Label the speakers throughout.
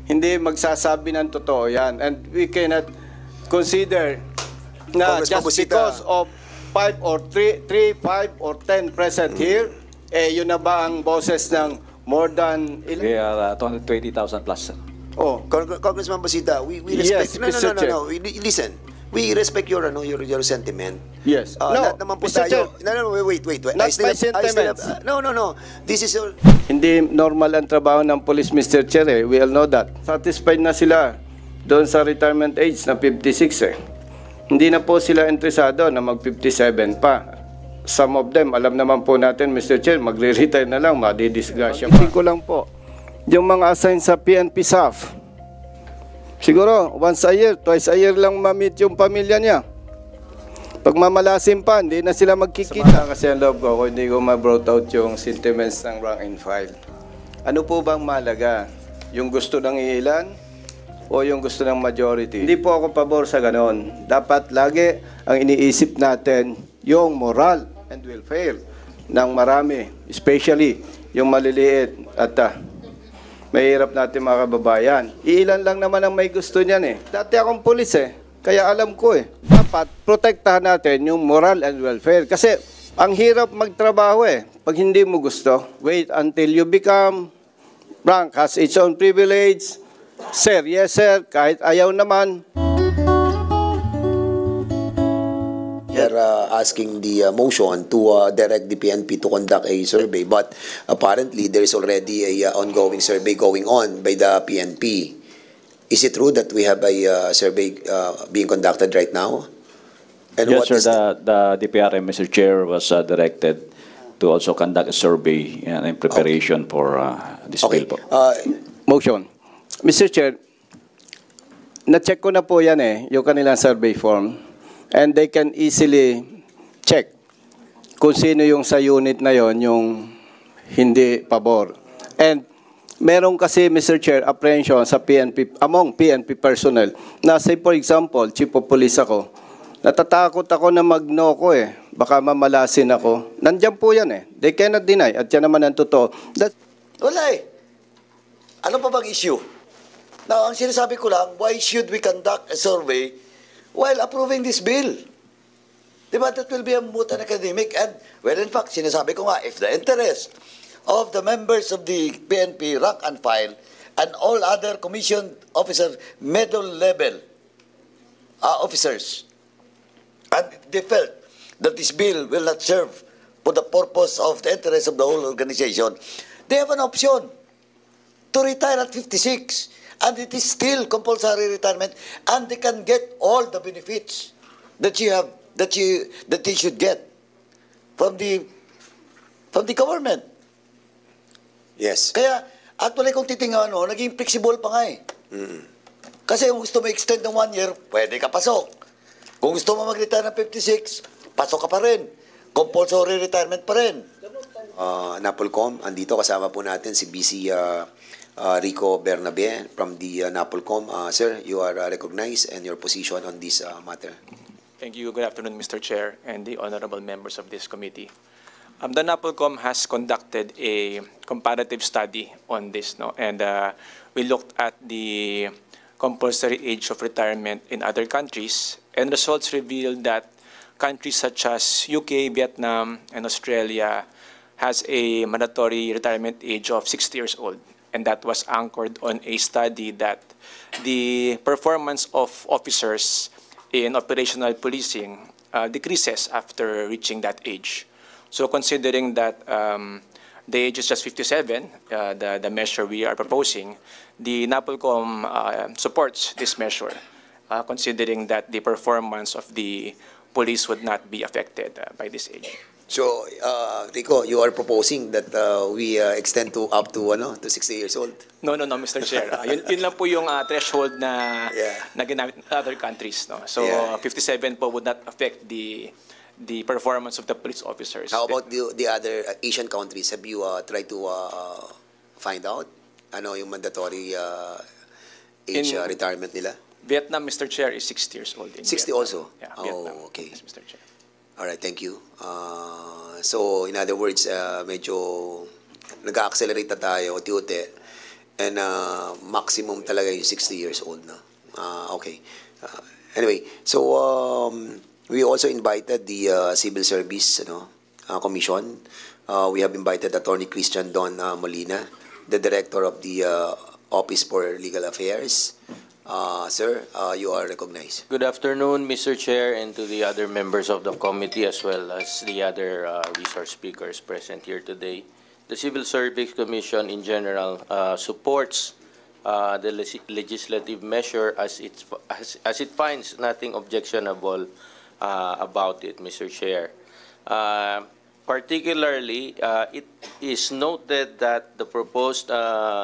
Speaker 1: Hindi magsasabi ng totoo yan. And we cannot consider na
Speaker 2: Congressman
Speaker 1: just
Speaker 2: Busita.
Speaker 1: because of 5 or 3, 5 or 10 present here, yun na ba ang boses ng more than...
Speaker 3: We are 220,000 plus.
Speaker 1: Oh,
Speaker 2: Congressman Busita, we
Speaker 1: Yes,
Speaker 2: respect...
Speaker 1: Mr. Chair.
Speaker 2: Listen. We respect your sentiment.
Speaker 1: yes.
Speaker 2: Lahat naman po
Speaker 1: Mr.
Speaker 2: tayo.
Speaker 1: Chair,
Speaker 2: Wait.
Speaker 1: Not my sentiments.
Speaker 2: No. This is your...
Speaker 1: hindi normal ang trabaho ng police, Mr. Chair. We all know that. Satisfied na sila doon sa retirement age na 56 Hindi na po sila interesado na mag-57 pa. Some of them, alam naman po natin, Mr. Chair, magre-retire na lang, madidisgrasya pa. Hindi ko lang po, yung mga assign sa PNP SAF, siguro, once a year, twice a year lang ma-meet yung pamilya niya. Pag mamalasin pa, hindi na sila magkikita. Kasi ang loob ko, kung hindi ko ma-brought out yung sentiments ng rank and file. Ano po bang malaga? Yung gusto ng ilan o yung gusto ng majority? Hindi po ako pabor sa ganon. Dapat lagi ang iniisip natin yung moral and welfare ng marami. Especially yung maliliit at mahirap natin mga kababayan. Iilan lang naman ang may gusto niyan eh. Dati akong pulis kaya alam ko Dapat protektahan natin yung moral and welfare. Kasi ang hirap magtrabaho pag hindi mo gusto. Wait until you become rank has its own privilege. Sir, yes sir, kahit ayaw naman.
Speaker 2: They're asking the motion to direct the PNP to conduct a survey, but apparently there is already a ongoing survey going on by the PNP. Is it true that we have a survey being conducted right now? And
Speaker 3: Yes,
Speaker 2: what
Speaker 3: sir. The DPRM, Mr. Chair, was directed to also conduct a survey in preparation for this
Speaker 2: Okay.
Speaker 3: bill po.
Speaker 1: Motion. Mr. Chair, na-check ko na po yan yung kanilang survey form. And they can easily check kung sino yung sa unit na yon yung hindi pabor. And meron kasi, Mr. Chair, apprehension sa PNP, among PNP personnel, na say for example, chief of police ako, natatakot ako na mag-no ko baka mamalasin ako. Nandiyan po yan They cannot deny, at yan naman ang totoo.
Speaker 4: Wala Ano pa bang issue? Now, ang sinasabi ko lang, why should we conduct a survey while approving this bill? Diba, that will be a moot and academic. And, well, in fact, sinasabi ko nga, if the interest of the members of the PNP rank and file and all other commissioned officer middle level officers, and they felt that this bill will not serve for the purpose of the interest of the whole organization, they have an option to retire at 56. And it is still compulsory retirement, and they can get all the benefits that they should get from the government.
Speaker 2: Yes.
Speaker 4: Kaya actually kung titingnan mo, naging flexible pa nga Kasi kung gusto mo extend ng 1 year, pwede ka pasok. Kung gusto mo mag-retire ng 56, pasok ka pa rin. Compulsory retirement pa rin.
Speaker 2: NAPOLCOM, andito kasama po natin si BC Rico Bernabe from the NAPOLCOM. Sir, you are recognized and your position on this matter.
Speaker 5: Thank you. Good afternoon, Mr. Chair and the honorable members of this committee. The NAPOLCOM has conducted a comparative study on this, and we looked at the compulsory age of retirement in other countries, and results revealed that countries such as UK, Vietnam, and Australia has a mandatory retirement age of 60 years old. And that was anchored on a study that the performance of officers in operational policing decreases after reaching that age. So considering that the age is just 57, the measure we are proposing, the NAPOLCOM supports this measure, considering that the performance of the police would not be affected by this age.
Speaker 2: So, Rico, you are proposing that we extend to up to 60 years old?
Speaker 5: No, Mr. Chair. Yun lang po yung threshold na ginamit in other countries. So, 57 po would not affect the performance of the police officers.
Speaker 2: How about the other Asian countries? Have you tried to find out yung mandatory age retirement nila?
Speaker 5: Vietnam, Mr. Chair, is 60 years old.
Speaker 2: 60
Speaker 5: Vietnam.
Speaker 2: also?
Speaker 5: Yeah, Vietnam.
Speaker 2: Okay.
Speaker 5: Yes, Mr. Chair.
Speaker 2: All right, thank you. So, in other words, medyo nag-accelerate na tayo, unti-unti. And maximum talaga yung 60 years old na. Okay. Anyway, so we also invited the Civil Service Commission. We have invited Attorney Christian Don Molina, the Director of the Office for Legal Affairs. Sir, you are recognized.
Speaker 6: Good afternoon, Mr. Chair, and to the other members of the committee as well as the other resource speakers present here today. The Civil Service Commission in general supports the legislative measure as it finds nothing objectionable about it, Mr. Chair. Particularly, it is noted that the proposed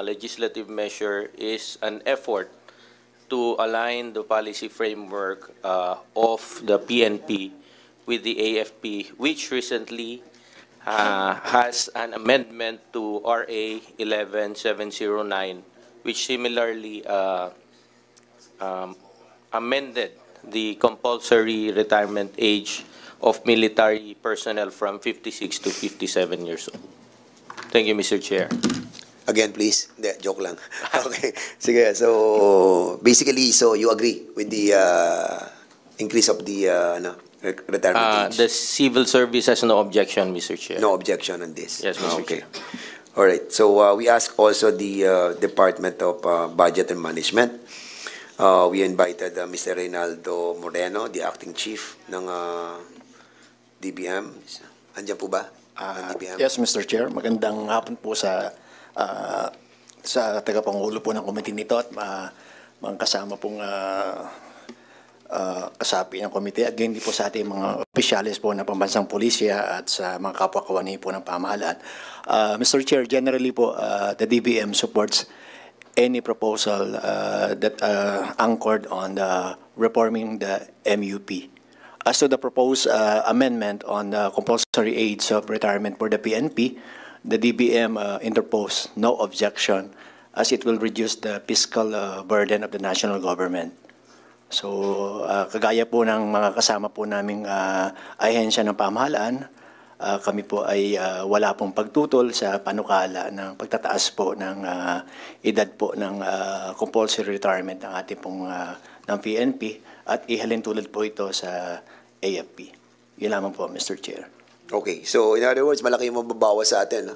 Speaker 6: legislative measure is an effort to align the policy framework of the PNP with the AFP, which recently has an amendment to RA 11709, which similarly amended the compulsory retirement age of military personnel from 56 to 57 years old. Thank you, Mr. Chair.
Speaker 2: Again, please. Hindi, joke lang. Okay. Sige, so basically, so you agree with the increase of the retirement age?
Speaker 6: The civil service has no objection, Mr. Chair.
Speaker 2: No objection on this?
Speaker 6: Yes, Mr.
Speaker 2: Okay.
Speaker 6: Chair.
Speaker 2: All right. So we asked also the Department of Budget and Management. We invited Mr. Reynaldo Moreno, the acting chief ng DBM. Andiyan po ba? Ang DBM?
Speaker 7: Yes, Mr. Chair. Magandang hapon po sa tagapangulo po ng committee nito at mga kasama pong kasapi ng committee at hindi po sa ating mga opisyalis po ng pambansang pulisya at sa mga kapwa-kawani po ng pamahalaan. Mr. Chair, generally po, the DBM supports any proposal that anchored on reforming the MUP. As to the proposed amendment on the compulsory age of retirement for the PNP, the DBM interposed no objection as it will reduce the fiscal burden of the national government. So, kagaya po ng mga kasama po naming ahensya ng pamahalaan, kami po ay wala pong pagtutol sa panukala ng pagtataas po ng edad po ng compulsory retirement ng ating pong ng PNP at ihalin tulad po ito sa AFP. Yun lamang po, Mr. Chair.
Speaker 2: Okay. So, in other words, malaki yung mababawas sa atin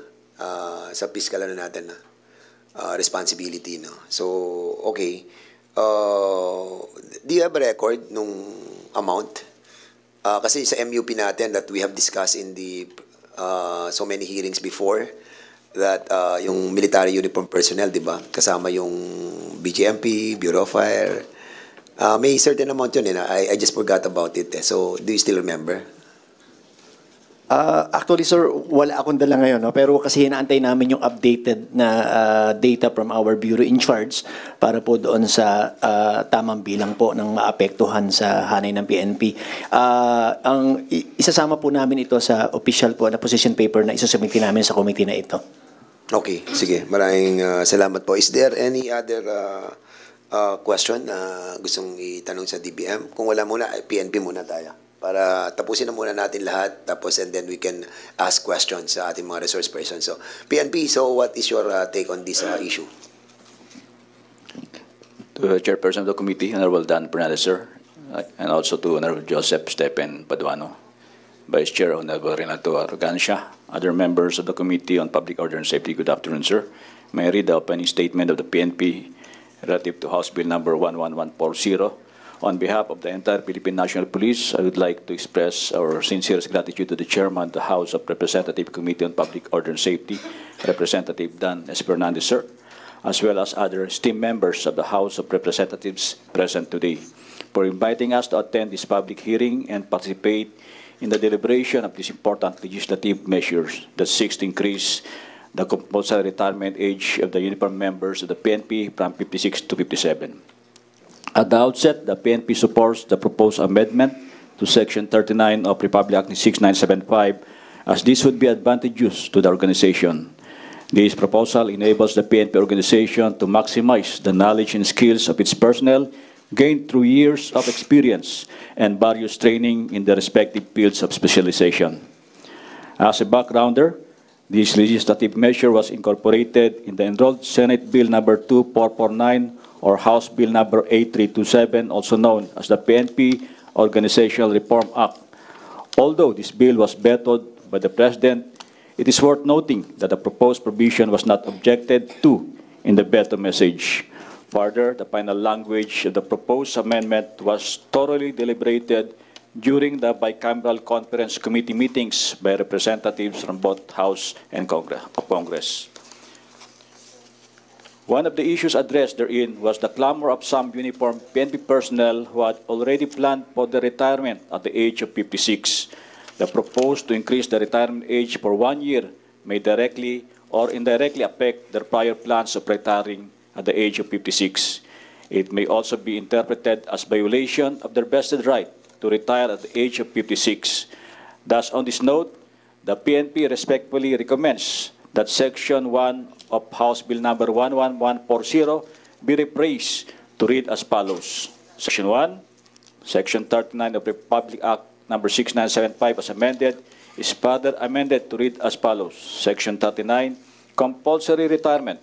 Speaker 2: sa fiscal natin responsibility. No? So, okay. Do you have a record nung amount? Kasi sa MUP natin that we have discussed in the so many hearings before that yung military uniform personnel, di ba? Kasama yung BGMP, Bureau of Fire. May certain amount yun. I just forgot about it. So, do you still remember?
Speaker 7: Actually, sir, wala akong dala ngayon. No? Pero kasi hinaantay namin yung updated na data from our bureau in charge para po doon sa tamang bilang po ng maapektuhan sa hanay ng PNP. Isasama po namin ito sa official po na position paper na isusubmit namin sa committee na ito.
Speaker 2: Okay, sige. Maraming salamat po. Is there any other question na gustong itanong sa DBM? Kung wala muna, PNP muna tayo. Para tapusin na muna natin lahat, tapos and then we can ask questions sa ating mga resource persons. So, PNP, so what is your take on this issue?
Speaker 3: To the Chairperson of the Committee, Honorable Dan Fernandez, sir, and also to Honorable Joseph Stephen Paduano, Vice Chair Honorable Renato Arrogancia, other members of the Committee on Public Order and Safety, good afternoon, sir. May I read the opening statement of the PNP relative to House Bill number 11140. On behalf of the entire Philippine National Police, I would like to express our sincerest gratitude to the Chairman of the House of Representatives Committee on Public Order and Safety, Representative Dan S. Fernandez, sir, as well as other esteemed members of the House of Representatives present today, for inviting us to attend this public hearing and participate in the deliberation of these important legislative measures that seeks to increase the compulsory retirement age of the uniformed members of the PNP from 56 to 57. At the outset, the PNP supports the proposed amendment to Section 39 of Republic Act 6975, as this would be advantageous to the organization. This proposal enables the PNP organization to maximize the knowledge and skills of its personnel gained through years of experience and various training in the respective fields of specialization. As a backgrounder, This legislative measure was incorporated in the enrolled Senate Bill number 2449 or House Bill number 8327, also known as the PNP Organizational Reform Act. Although this bill was vetoed by the President, it is worth noting that the proposed provision was not objected to in the veto message. Further, the final language of the proposed amendment was thoroughly deliberated during the bicameral conference committee meetings by representatives from both House and Congress. One of the issues addressed therein was the clamor of some uniformed PNP personnel who had already planned for their retirement at the age of 56. The proposal to increase the retirement age for 1 year may directly or indirectly affect their prior plans of retiring at the age of 56. It may also be interpreted as violation of their vested right to retire at the age of 56. Thus, on this note, the PNP respectfully recommends that Section 1 of House Bill number 11140 be rephrased to read as follows. Section 1, Section 39 of Republic Act number 6975 as amended is further amended to read as follows. Section 39, compulsory retirement.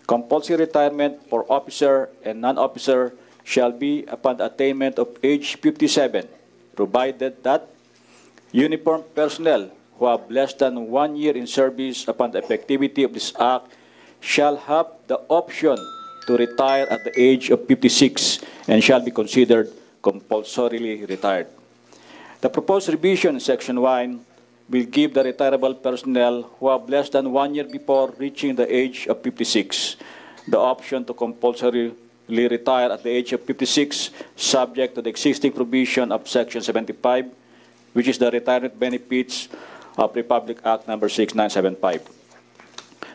Speaker 3: Compulsory retirement for officer and non-officer shall be upon the attainment of age 57, provided that uniformed personnel who have less than 1 year in service upon the effectivity of this act shall have the option to retire at the age of 56 and shall be considered compulsorily retired. The proposed revision in Section 1 will give the retirable personnel who have less than 1 year before reaching the age of 56 the option to compulsorily retire at the age of 56, subject to the existing provision of Section 75, which is the retirement benefits of Republic Act number 6975.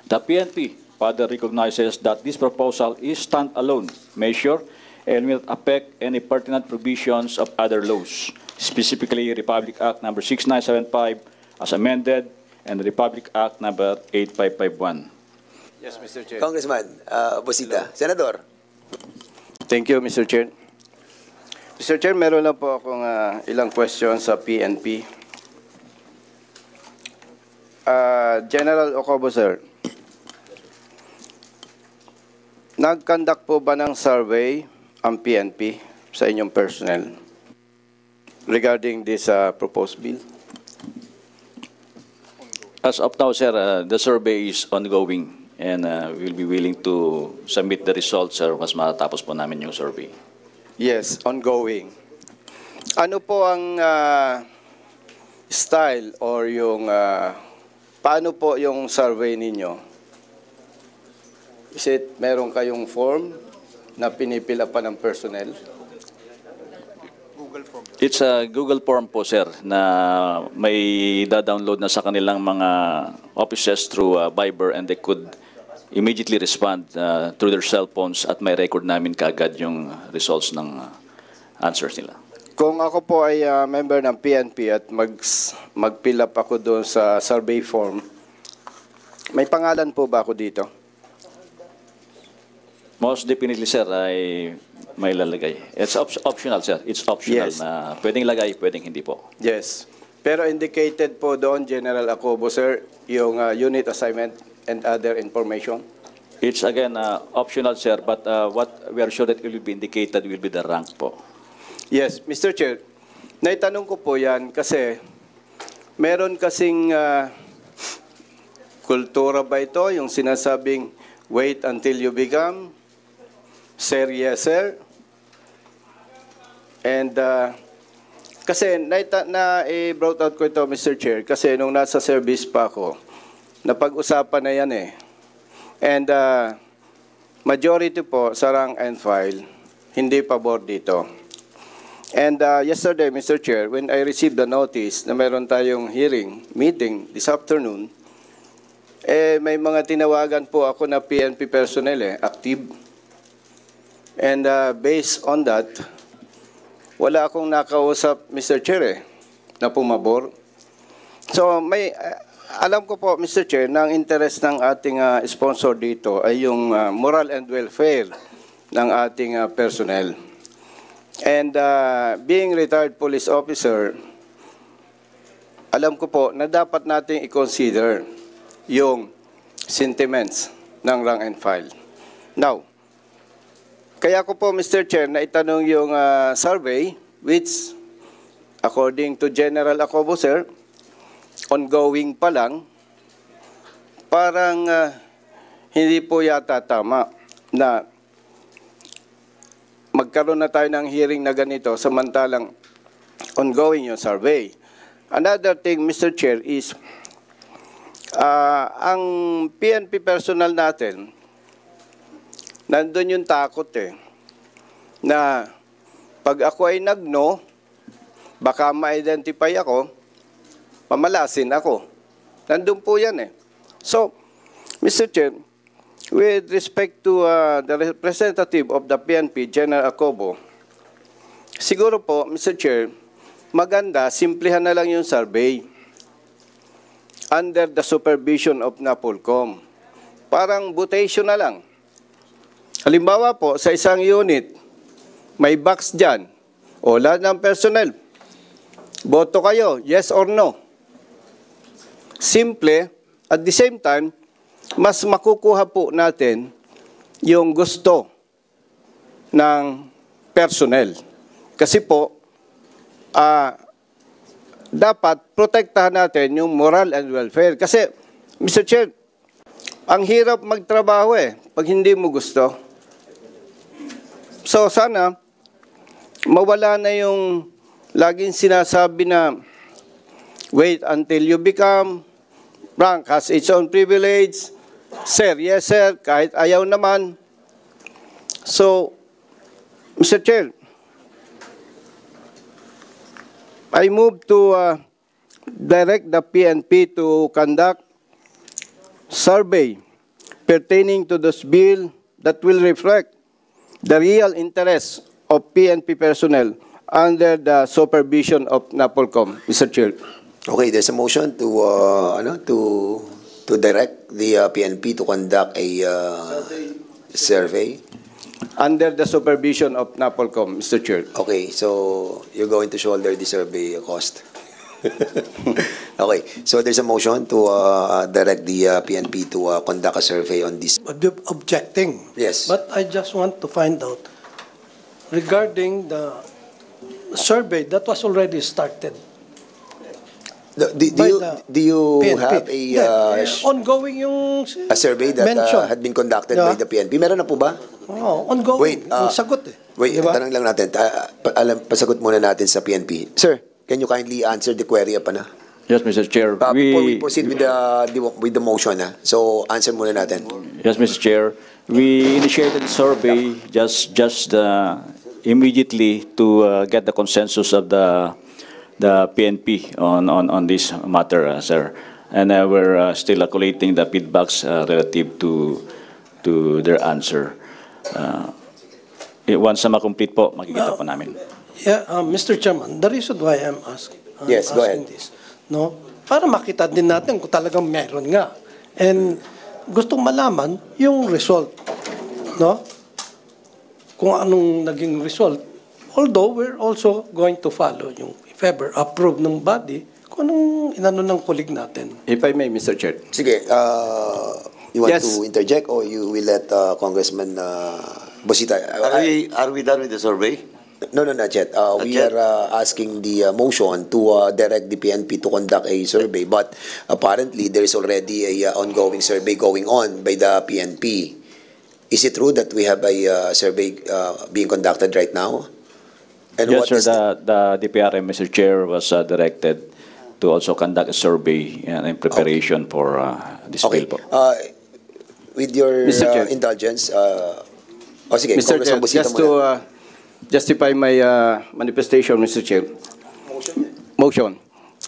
Speaker 3: The PNP further recognizes that this proposal is stand-alone measure and will affect any pertinent provisions of other laws, specifically Republic Act number 6975 as amended and Republic Act number 8551.
Speaker 1: Yes, Mr. Chair.
Speaker 2: Congressman Busita. Senador.
Speaker 1: Thank you, Mr. Chair. Mr. Chair, meron lang po akong ilang questions sa PNP. General Ocobo, sir. Nag-conduct po ba ng survey ang PNP sa inyong personnel regarding this proposed bill?
Speaker 3: As of now, sir, the survey is ongoing and we'll be willing to submit the results, sir, mas matatapos po namin yung survey.
Speaker 1: Yes, ongoing. Ano po ang style or yung paano po yung survey ninyo? Is it meron kayong form na pinipila pa ng personnel?
Speaker 3: It's a Google form po, sir, na may da-download na sa kanilang mga offices through Viber and they could immediately respond through their cell phones at may record namin kaagad yung results ng answers nila.
Speaker 1: Kung ako po ay member ng PNP at mag-fill up ako doon sa survey form, may pangalan po ba ako dito?
Speaker 3: Most definitely, sir, ay may lalagay. It's optional, sir. It's optional
Speaker 1: Yes.
Speaker 3: na pwedeng lagay, pwedeng hindi po.
Speaker 1: Yes. Pero indicated po doon, General Acobo, sir, yung unit assignment and other information?
Speaker 3: It's again optional, sir, but what we are sure that it will be indicated will be the rank po.
Speaker 1: Yes, Mr. Chair. Naitanong ko po yan kasi meron kasing kultura ba ito, yung sinasabing wait until you become, sir, yes, sir. And kasi na-brought out ko ito, Mr. Chair, kasi nung nasa service pa ako, napag-usapan na yan eh. And majority po sa rank and file, hindi pabor dito. And yesterday, Mr. Chair, when I received the notice na meron tayong meeting this afternoon, may mga tinawagan po ako na PNP personnel active. And based on that, wala akong nakausap, Mr. Chair, na pumabor. So may alam ko po, Mr. Chair, na ang interest ng ating sponsor dito ay yung moral and welfare ng ating personnel. And being retired police officer, alam ko po na dapat nating i-consider yung sentiments ng rank and file. Now, kaya ko po, Mr. Chair, na itanong yung survey, which, according to General Acobo, sir, ongoing pa lang, parang hindi po yata tama na magkaroon na tayo ng hearing na ganito samantalang ongoing yung survey. Another thing, Mr. Chair, is ang PNP personnel natin, nandun yung takot na pag ako ay nag-no, baka ma-identify ako, mamalasin ako. Nandun po yan So, Mr. Chair, with respect to the representative of the PNP, General Acobo, siguro po, Mr. Chair, maganda, simplihan na lang yung survey under the supervision of NAPOLCOM. Parang butation na lang. Halimbawa po, sa isang unit, may box dyan, o lahat ng personnel, boto kayo, yes or no. Simple, at the same time, mas makukuha po natin yung gusto ng personnel. Kasi po, dapat protektahan natin yung moral and welfare. Kasi, Mr. Chair, ang hirap magtrabaho pag hindi mo gusto. So sana, mawala na yung laging sinasabi na wait until you become, rank has its own privilege, sir, yes sir, kahit ayaw naman. So, Mr. Chair, I move to direct the PNP to conduct survey pertaining to this bill that will reflect the real interest of PNP personnel under the supervision of NAPOLCOM, Mr. Chair.
Speaker 2: Okay, there's a motion to direct the PNP to conduct a survey.
Speaker 1: Under the supervision of NAPOLCOM, Mr. Chair.
Speaker 2: Okay, so you're going to shoulder the survey cost. Okay, so there's a motion to direct the PNP to conduct a survey on this.
Speaker 8: Objecting.
Speaker 2: Yes.
Speaker 8: But I just want to find out regarding the survey that was already started.
Speaker 2: Do you
Speaker 8: PNP.
Speaker 2: have
Speaker 8: Ongoing yung
Speaker 2: a survey that
Speaker 8: mentioned.
Speaker 2: had been conducted
Speaker 8: Yeah.
Speaker 2: by the PNP? Meron na po ba?
Speaker 8: Ongoing.
Speaker 2: Wait,
Speaker 8: yung sagot
Speaker 2: Wait,
Speaker 8: Diba?
Speaker 2: tanong lang natin. Pasagot muna natin sa PNP. Sir, can you kindly answer the query pa na?
Speaker 3: Yes, Mr. Chair.
Speaker 2: Before we proceed with the motion, so answer muna natin.
Speaker 3: Yes, Mr. Chair. We initiated the survey just immediately to get the consensus of the PNP on this matter, sir. And we're still collating the feedbacks relative to their answer. Once na ma-complete po, makikita po namin.
Speaker 8: Yeah, Mr. Chairman, the reason why I'm asking,
Speaker 2: Yes, go ahead.
Speaker 8: this, no, para makita din natin kung talagang meron nga. And gustong malaman yung result, no? Kung anong naging result. Although we're also going to follow yung if ever approved ng body kung anong inano ng colleague natin.
Speaker 1: If I may, Mr. Chair.
Speaker 2: Sige, you want
Speaker 1: Yes.
Speaker 2: to interject or you will let Congressman Bosita?
Speaker 4: Are we done with the survey?
Speaker 2: No, not yet. We
Speaker 4: yet?
Speaker 2: are asking the motion to direct the PNP to conduct a survey, but apparently there is already a ongoing survey going on by the PNP. Is it true that we have a survey being conducted right now? And
Speaker 3: Yes,
Speaker 2: what
Speaker 3: sir.
Speaker 2: is
Speaker 3: The DPRM, Mr. Chair, was directed to also conduct a survey in preparation for this
Speaker 2: okay?
Speaker 3: bill po.
Speaker 2: With your
Speaker 1: Mr. Chair.
Speaker 2: indulgence, sige,
Speaker 1: Mr. Chair,
Speaker 2: Congressman Bosita
Speaker 1: just
Speaker 2: muna.
Speaker 1: to justify my manifestation, Mr. Chair. Motion.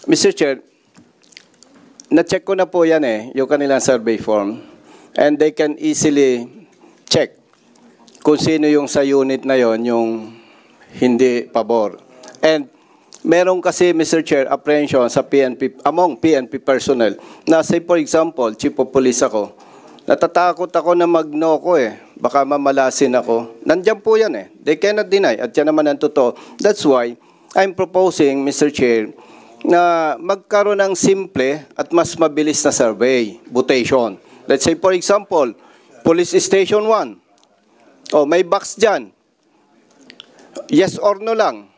Speaker 1: Mr. Chair, na-check ko na po yan yung kanilang survey form, and they can easily check kung sino yung sa unit na yon yung hindi pabor. And meron kasi, Mr. Chair, apprehension sa PNP, among PNP personnel, na say for example, chief of police ako, natatakot ako na mag-no ko baka mamalasin ako. Nandiyan po yan They cannot deny. At yan naman ang totoo. That's why I'm proposing, Mr. Chair, na magkaroon ng simple at mas mabilis na survey, butation. Let's say, for example, Police Station 1. Oh, may box dyan. Yes or no lang.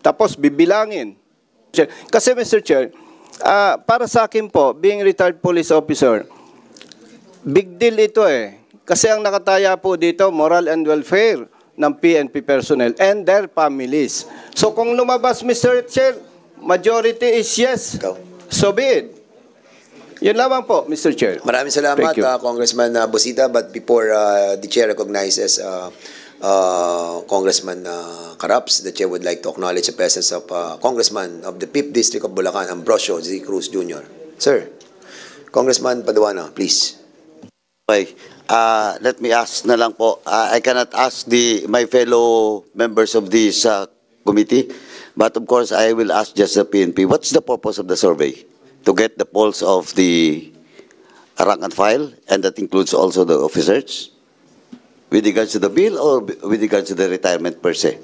Speaker 1: Tapos bibilangin. Kasi Mr. Chair, para sa akin po, being retired police officer, big deal ito eh. Kasi ang nakataya po dito, moral and welfare ng PNP personnel and their families. So kung lumabas, Mr. Chair, majority is yes.
Speaker 2: Ikaw.
Speaker 1: So be it. Yun lamang po, Mr. Chair.
Speaker 2: Maraming salamat,
Speaker 1: Thank you.
Speaker 2: Congressman Busita. But before the chair recognizes Congressman Caraps, the chair would like to acknowledge the presence of Congressman of the 5th District of Bulacan, Ambrosio Z. Cruz Jr. Sir, Congressman Paduano, please.
Speaker 9: Okay. Let me ask na lang po. I cannot ask my fellow members of this committee, but of course I will ask just the PNP. What's the purpose of the survey? To get the pulse of the rank and file, and that includes also the officers? With regards to the bill or with regards to the retirement per se?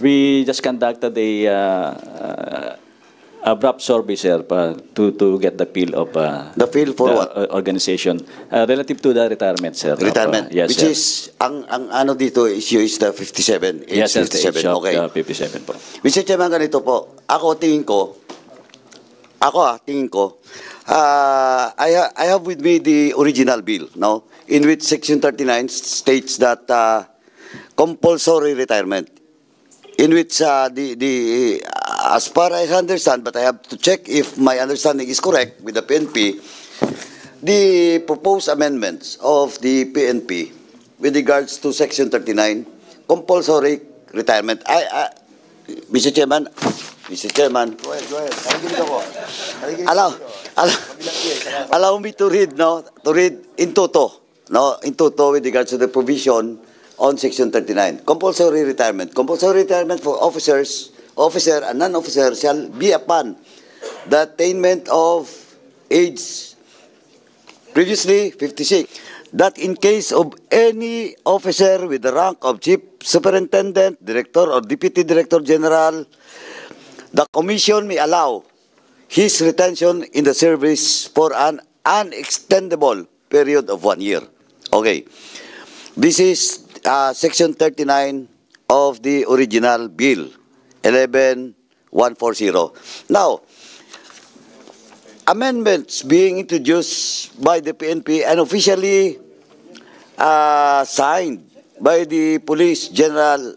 Speaker 3: We just conducted a BRAP survey, sir, to get the feel of
Speaker 9: The feel for
Speaker 3: the
Speaker 9: what?
Speaker 3: organization relative to the retirement, sir.
Speaker 9: Retirement.
Speaker 3: Yes,
Speaker 9: Which
Speaker 3: sir.
Speaker 9: is, ang ano dito issue is the 57. Age
Speaker 3: Yes, sir, the
Speaker 9: 57.
Speaker 3: age of
Speaker 9: Okay.
Speaker 3: 57 po.
Speaker 9: Mr. Chairman, ganito po. Tingin ko, I have with me the original bill, no? In which Section 39 states that compulsory retirement, in which as far as I understand, but I have to check if my understanding is correct with the PNP, the proposed amendments of the PNP with regards to Section 39, compulsory retirement. Mr. Chairman,
Speaker 2: Go ahead. Nakikinig ako.
Speaker 9: allow me to read in toto with regards to the provision on Section 39. Compulsory retirement for officer and non-officer shall be upon the attainment of age previously 56, that in case of any officer with the rank of chief superintendent, director, or deputy director general, the commission may allow his retention in the service for an unextendable period of 1 year. Okay. This is Section 39 of the original bill, 11140. Now, amendments being introduced by the PNP and officially signed by the Police General,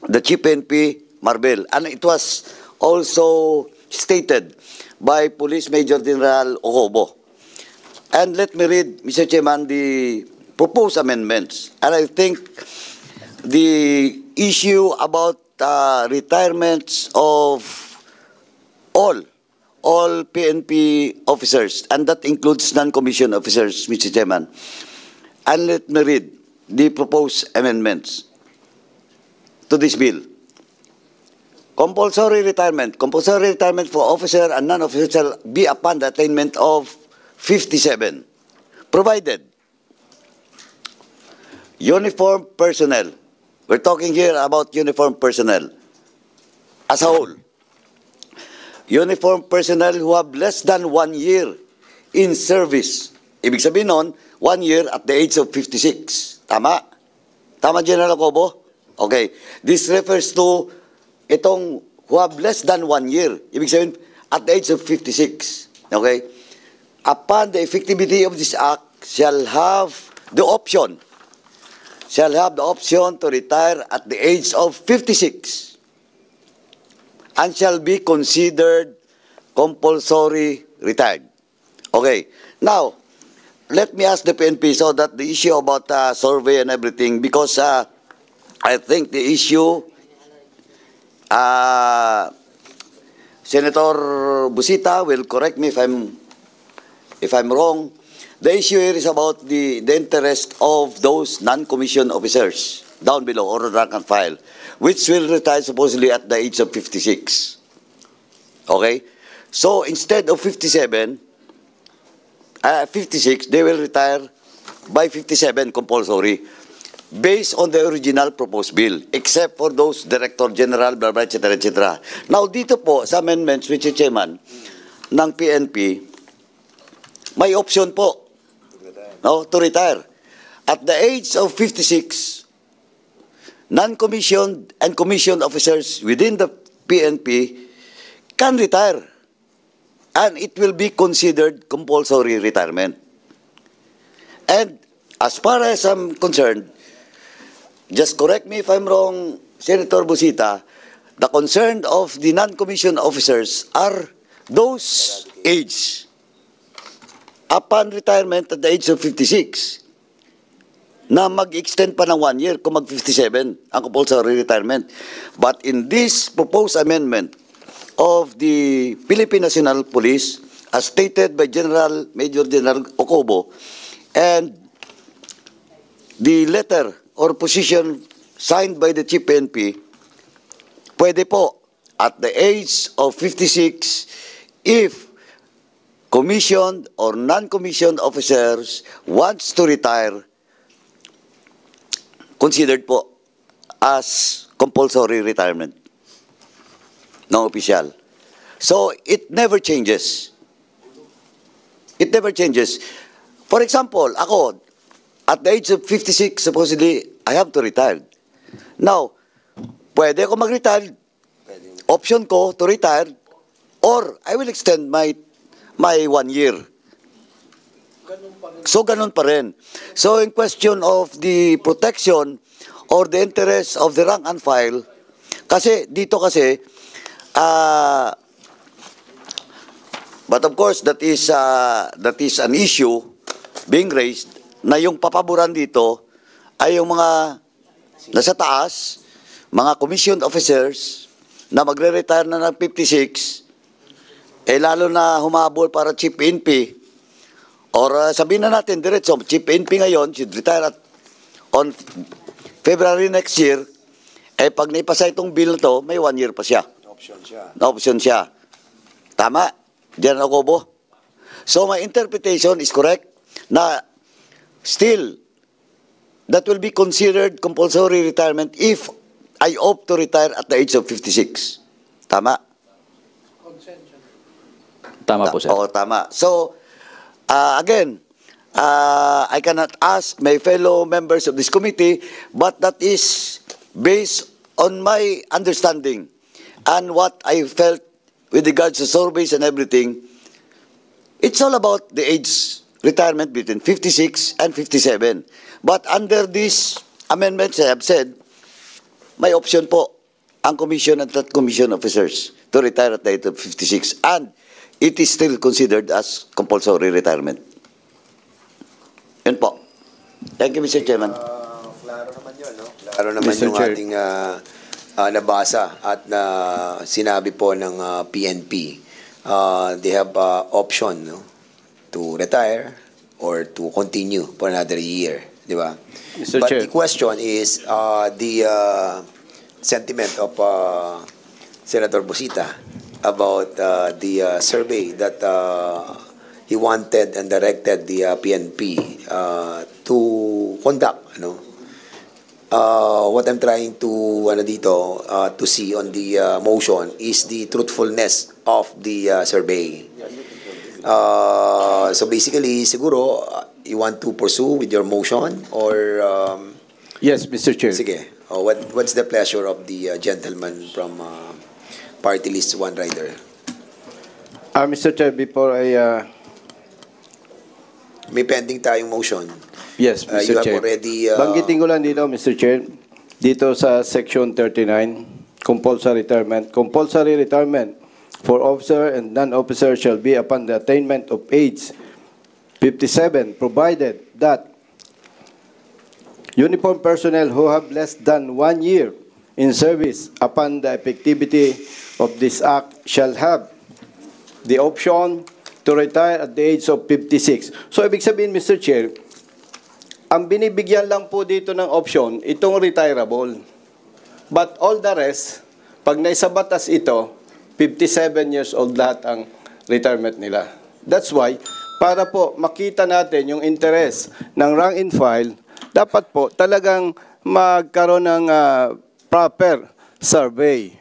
Speaker 9: the Chief PNP, Marbel. And it was also stated by Police Major General Ocobo. And let me read, Mr. Chairman, the proposed amendments. And I think the issue about retirements of all PNP officers, and that includes non-commissioned officers, Mr. Chairman. And let me read the proposed amendments to this bill. Compulsory retirement for officer and non-officer shall be upon the attainment of 57, provided uniform personnel, we're talking here about uniform personnel as a whole, uniform personnel who have less than 1 year in service. Ibig sabihin nun, 1 year at the age of 56. Tama? Tama, General Ocobo? Okay. This refers to itong who have less than 1 year. Ibig sabihin, at the age of 56. Okay? Upon the effectivity of this act, shall have the option to retire at the age of 56 and shall be considered compulsory retired. Okay. Now, let me ask the PNP so that the issue about survey and everything, because I think the issue, Senator Busita will correct me if I'm wrong. The issue here is about the interest of those non-commissioned officers down below, or rank and file, which will retire supposedly at the age of 56. Okay? So instead of 56, they will retire by 57 compulsory. based on the original proposed bill, except for those Director General, blah, blah, etc., etc. Now, dito po, sa amendments, Mr. Chairman, ng PNP, may option po, no, to retire. At the age of 56, non-commissioned and commissioned officers within the PNP can retire. And it will be considered compulsory retirement. And as far as I'm concerned, just correct me if I'm wrong, Senator Busita, the concern of the non-commissioned officers are those age upon retirement at the age of 56 na mag-extend pa ng 1 year kung mag-57 ang compulsory retirement. But in this proposed amendment of the Philippine National Police, as stated by Major General Ocobo, and the letter or position signed by the Chief PNP, pwede po at the age of 56 if commissioned or non-commissioned officers wants to retire, considered po as compulsory retirement ng official. So, it never changes. It never changes. For example, ako, at the age of 56, supposedly, I have to retire. Now, pwede ako mag-retire. Option ko to retire, or I will extend my 1 year. So, ganun pa rin. So, in question of the protection or the interest of the rank and file, kasi, dito kasi, but of course, that is an issue being raised na yung papaboran dito ay yung mga nasa taas, mga commissioned officers na magre-retire na ng 56, lalo na humabol para Chief PNP, or sabihin na natin diretso, Chief PNP ngayon, should retire on February next year, pag naipasa itong bill na to, may 1 year pa siya. Na-option siya. Tama? Diyan ako po. So my interpretation is correct na still, that will be considered compulsory retirement if I opt to retire at the age of 56. Tama?
Speaker 3: Tama po, sir.
Speaker 9: Oo, tama. So, again, I cannot ask my fellow members of this committee, but that is based on my understanding and what I felt with regards to surveys and everything. It's all about the age retirement between 56 and 57. But under these amendments, I have said, may option po ang commission and non-commission officers to retire at the age of 56. And it is still considered as compulsory retirement. Yun po. Thank you, Mr. Chairman.
Speaker 2: Klaro naman yun, no? Klaro naman
Speaker 1: Mr.
Speaker 2: yung
Speaker 1: Chair.
Speaker 2: ating nabasa at na sinabi po ng PNP. They have option, no, to retire or to continue for another year, di ba?
Speaker 1: Mr.
Speaker 2: But
Speaker 1: Chair.
Speaker 2: the question is the sentiment of Senator Busita about the survey that he wanted and directed the PNP to conduct, ano? What I'm trying to to see on the motion is the truthfulness of the survey. So basically, siguro you want to pursue with your motion or
Speaker 1: Yes, Mr. Chair.
Speaker 2: sige. What's the pleasure of the gentleman from Party List One Rider?
Speaker 1: Mr. Chair, before I...
Speaker 2: May pending tayong motion.
Speaker 1: Yes,
Speaker 2: You
Speaker 1: Mr.
Speaker 2: have
Speaker 1: Chair.
Speaker 2: already
Speaker 1: Banggitin ko lang dito, Mr. Chair, dito sa Section 39, compulsory retirement for officer and non-officer shall be upon the attainment of age 57, provided that uniformed personnel who have less than 1 year in service upon the effectivity of this act shall have the option to retire at the age of 56. So, ibig sabihin, Mr. Chair, ang binibigyan lang po dito ng option, itong retirable. But all the rest, pag naisabatas ito, 57 years old lahat ang retirement nila. That's why, para po makita natin yung interest ng rank and file, dapat po talagang magkaroon ng proper survey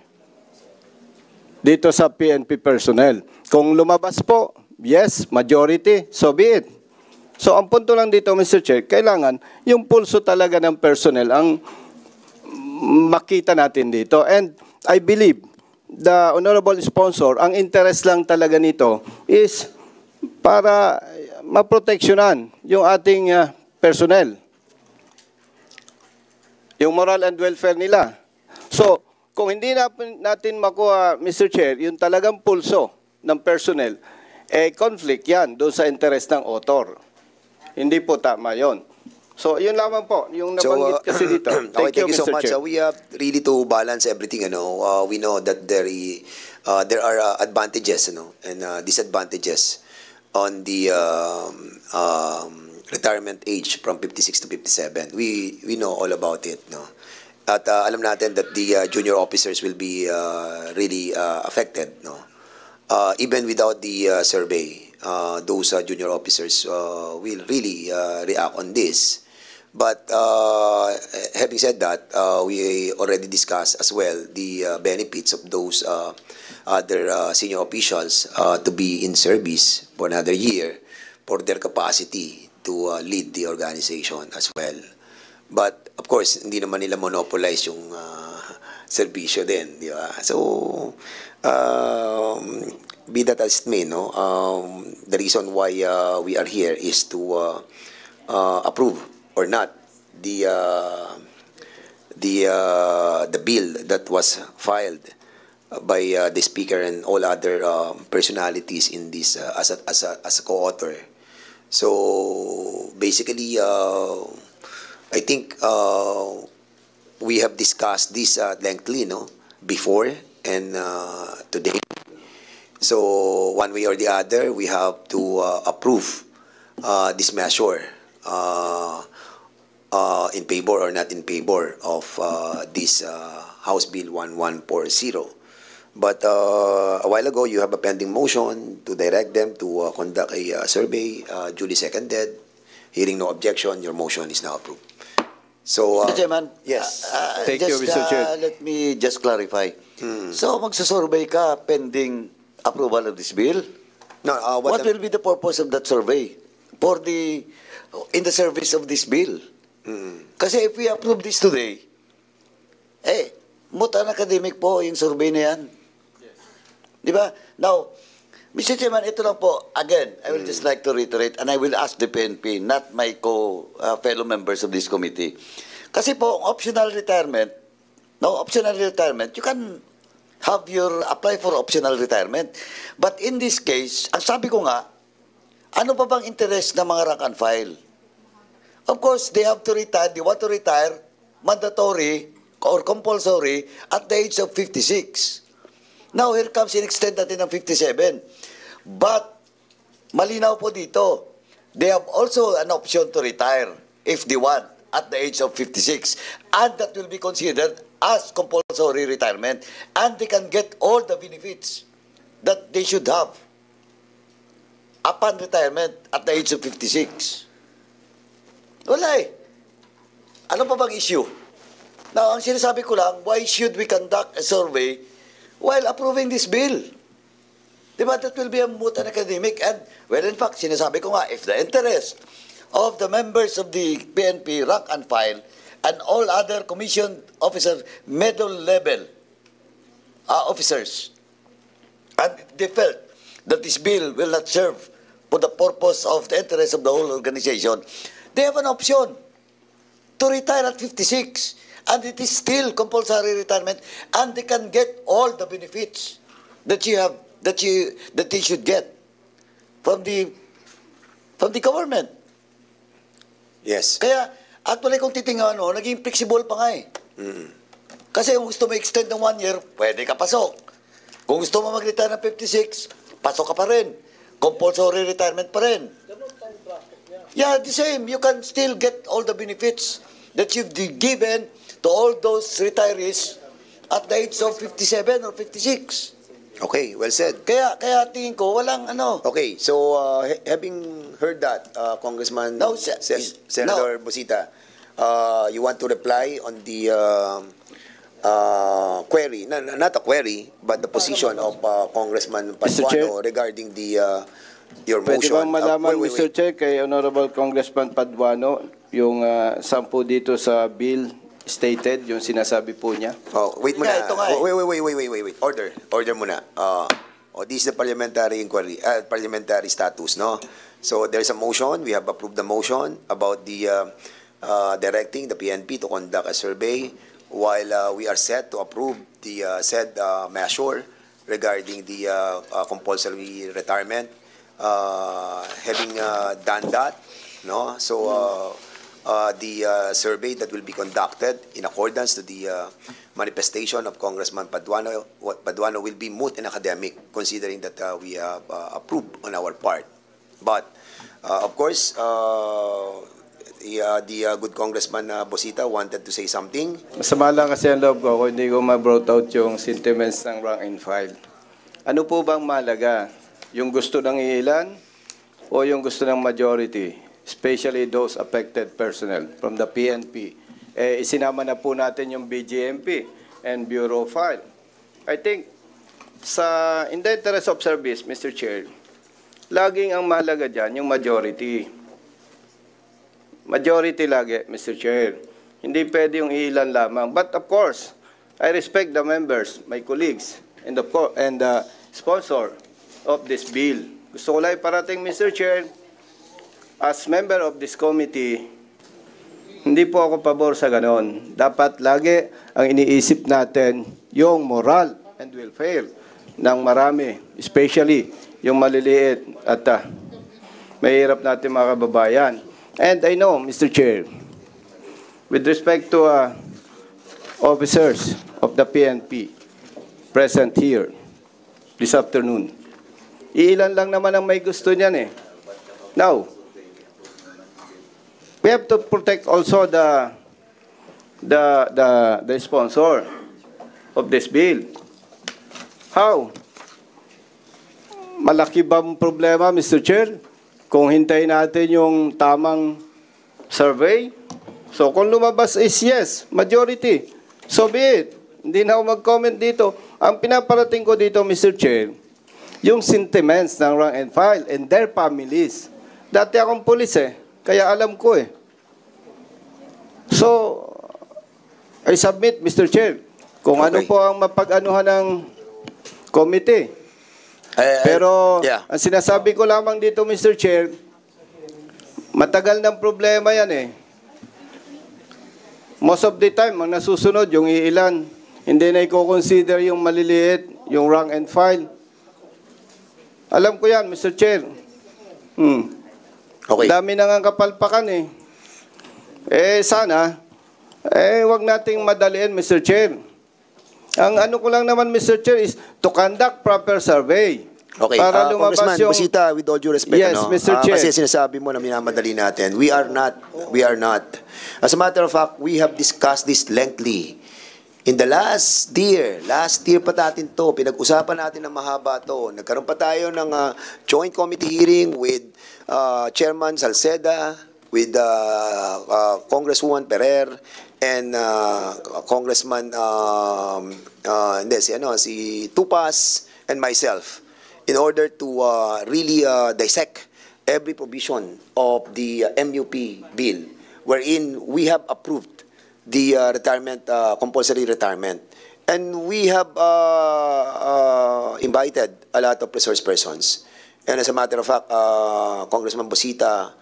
Speaker 1: dito sa PNP personnel. Kung lumabas po, yes, majority, so be it. So ang punto lang dito, Mr. Chair, kailangan yung pulso talaga ng personnel ang makita natin dito. And I believe the honorable sponsor, ang interest lang talaga nito is para maproteksyonan yung ating personnel. Yung moral and welfare nila. So, kung hindi natin makuha, Mr. Chair, yung talagang pulso ng personnel, conflict yan doon sa interest ng author. Hindi po tama yon. So, yun lamang po, yung nabanggit kasi dito.
Speaker 2: Thank you so
Speaker 1: Mr.
Speaker 2: much.
Speaker 1: Chair.
Speaker 2: We have really to balance everything. We know that there are advantages and disadvantages on the retirement age from 56 to 57. We know all about it. No? At alam natin that the junior officers will be really affected. No? Even without the survey, those junior officers will really react on this. But having said that, we already discussed as well the benefits of those other senior officials to be in service for another year for their capacity to lead the organization as well. But of course, hindi naman nila monopolize yung serbisyo din, di ba? So, be that as it may, the reason why we are here is to approve or not the bill that was filed by the speaker and all other personalities in this as a co-author. So basically, I think we have discussed this lengthily, before and today. So one way or the other, we have to approve this measure in favor or not in favor of this House Bill 1140. But a while ago, you have a pending motion to direct them to conduct a survey, duly seconded. Hearing no objection, your motion is now approved. So,
Speaker 4: Mr. Chairman,
Speaker 2: yes.
Speaker 1: Thank you, Mr. Chair.
Speaker 4: Let me just clarify. So, magsasurvey ka pending approval of this bill?
Speaker 2: No,
Speaker 4: What will be the purpose of that survey for in the service of this bill? Kasi if we approve this today, mutan academic po yung survey na yan. Di ba? Now, Mr. Chairman, ito lang po, again, I will just like to reiterate, and I will ask the PNP, not my fellow members of this committee. Kasi po, optional retirement, you can apply for optional retirement. But in this case, ang sabi ko nga, ano pa bang interest ng mga rank and file? Of course, they want to retire, mandatory or compulsory, at the age of 56. Now, here comes in-extend natin ng 57. But, malinaw po dito, they have also an option to retire if they want at the age of 56. And that will be considered as compulsory retirement. And they can get all the benefits that they should have upon retirement at the age of 56. Wala eh. Ano pa bang issue? Now, ang sinasabi ko lang, why should we conduct a survey while approving this bill? Diba, that will be a moot and academic. And, well, in fact, sinasabi ko nga, if the interest of the members of the PNP, rank and file, and all other commission officers, middle level officers, and they felt that this bill will not serve for the purpose of the interest of the whole organization, they have an option to retire at 56. And it is still compulsory retirement, and they can get all the benefits that they should get from the government.
Speaker 2: Yes.
Speaker 4: Kaya actually kung titingnan naging flexible pa nga eh. Kasi kung gusto mo extend ng 1 year, pwede ka pasok. Kung gusto mo mag-retire ng 56, pasok ka pa rin. Compulsory retirement pa rin. Yeah, the same. You can still get all the benefits that you've given to all those retirees at the age of 57 or 56.
Speaker 2: Okay, well said.
Speaker 4: Kaya tingin ko, walang ano.
Speaker 2: Okay, so having heard that, Congressman
Speaker 4: No,
Speaker 2: Senator Busita, you want to reply on the query, not a query, but the position of Congressman
Speaker 1: Mr. Chair?
Speaker 2: Paduano regarding the your
Speaker 1: Pwede
Speaker 2: motion.
Speaker 1: bang malaman,
Speaker 2: Wait.
Speaker 1: Mr. Chair, kay Honorable Congressman Paduano, yung 10 dito sa bill stated, yung sinasabi po niya?
Speaker 2: Oh, wait muna.
Speaker 4: Ito nga eh.
Speaker 2: Wait. Order muna. This is the parliamentary inquiry, parliamentary status, no? So there's a motion. We have approved the motion about the directing the PNP to conduct a survey while we are set to approve the said measure regarding the compulsory retirement. Having done that, no? So the survey that will be conducted in accordance to the manifestation of Congressman Paduano will be moot and academic, considering that we have approved on our part. But of course, the good Congressman Bosita wanted to say something.
Speaker 1: Masama lang kasi ang loob ko kung hindi ko ma-brought out yung sentiments ng rank and file. Ano po bang malaga? Yung gusto ng ilan o yung gusto ng majority, especially those affected personnel from the PNP? Isinama na po natin yung BGMP and Bureau file. I think, in the interest of service, Mr. Chair, laging ang mahalaga dyan yung majority. Majority lagi, Mr. Chair. Hindi pwede yung ilan lamang. But of course, I respect the members, my colleagues, and the sponsor of this bill. Gusto ko lang iparating, Mr. Chair, as member of this committee, hindi po ako pabor sa ganon. Dapat lagi ang iniisip natin yung moral and welfare ng marami, especially yung maliliit at mahirap natin mga kababayan. And I know, Mr. Chair, with respect to officers of the PNP present here this afternoon, ilan lang naman ang may gusto niyan eh. Now, we have to protect also the sponsor of this bill. How? Malaki bang problema, Mr. Chair, kung hintayin natin yung tamang survey? So, kung lumabas is yes, majority, so be it. Hindi na ako mag-comment dito. Ang pinaparating ko dito, Mr. Chair, yung sentiments ng rank and file and their families. Dati akong pulis kaya alam ko So, I submit, Mr. Chair, kung ano po ang mapag-anuhan ng committee. Pero, ang sinasabi ko lamang dito, Mr. Chair, matagal ng problema yan Most of the time, ang nasusunod, yung iilan, hindi na i-consider yung maliliit, yung rank and file. Alam ko yan, Mr. Chair.
Speaker 2: Okay.
Speaker 1: Dami na nga kapalpakan sana, wag nating madaliin, Mr. Chair. Ang ano ko lang naman, Mr. Chair, is to conduct proper survey.
Speaker 2: Okay,
Speaker 1: Para lumabas
Speaker 2: Congressman
Speaker 1: yung...
Speaker 2: Bosita, with all due respect,
Speaker 1: Yes, Mr. Chair.
Speaker 2: Kasi sinasabi mo na minamadali natin. We are not. As a matter of fact, we have discussed this lengthily. In the last year pa natin to, pinag-usapan natin ng mahaba to. Nagkaroon pa tayo ng joint committee hearing with Chairman Salceda, with Congresswoman Perer, and Congressman si Tupas and myself, in order to really dissect every provision of the MUP bill, wherein we have approved the retirement, compulsory retirement. And we have invited a lot of resource persons. And as a matter of fact, Congressman Bosita,